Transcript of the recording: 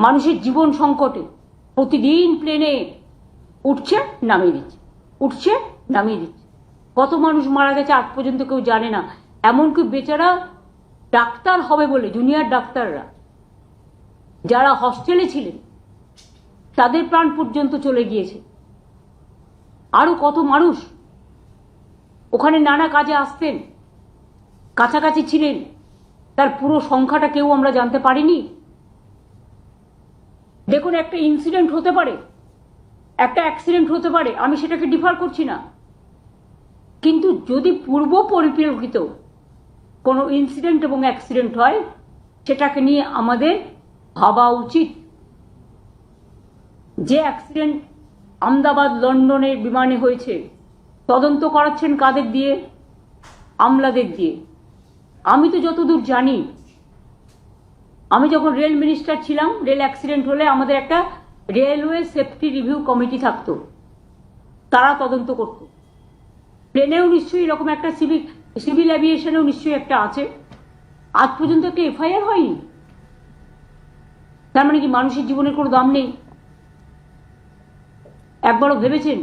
মানুষের জীবন সংকটে প্রতিদিন প্লেনে উঠছে নামিয়ে দিচ্ছে, উঠছে নামিয়ে দিচ্ছে। কত মানুষ মারা গেছে আজ পর্যন্ত কেউ জানে না। এমনকি বেচারা ডাক্তার হবে বলে জুনিয়র ডাক্তাররা যারা হস্টেলে ছিলেন তাদের প্রাণ পর্যন্ত চলে গিয়েছে। আরো কত মানুষ ওখানে নানা কাজে আসতেন, কাছাকাছি ছিলেন, তার পুরো সংখ্যাটা কেউ আমরা জানতে পারিনি। দেখুন, একটা ইনসিডেন্ট হতে পারে, একটা অ্যাক্সিডেন্ট হতে পারে, আমি সেটাকে ডিফার করছি না, কিন্তু যদি পূর্ব পরিকল্পিত কোনো ইনসিডেন্ট এবং অ্যাক্সিডেন্ট হয় সেটাকে নিয়ে আমাদের ভাবা উচিত। যে অ্যাক্সিডেন্ট আহমেদাবাদ লন্ডনের বিমানে হয়েছে তদন্ত করাচ্ছেন কাদের দিয়ে? আমলাদের দিয়ে। আমি তো যতদূর জানি, আমি যখন রেল মিনিস্টার ছিলাম, রেল অ্যাক্সিডেন্ট হলে আমাদের একটা রেলওয়ে সেফটি রিভিউ কমিটি থাকতো, তারা তদন্ত করত। প্লেনেও নিশ্চয়ই এরকম একটা সিভিল অ্যাভিয়েশনেও নিশ্চয়ই একটা আছে। আজ পর্যন্ত একটা এফআইআর হয়নি। তার মানে কি মানুষের জীবনের কোনো দাম নেই? একবারও ভেবেছেন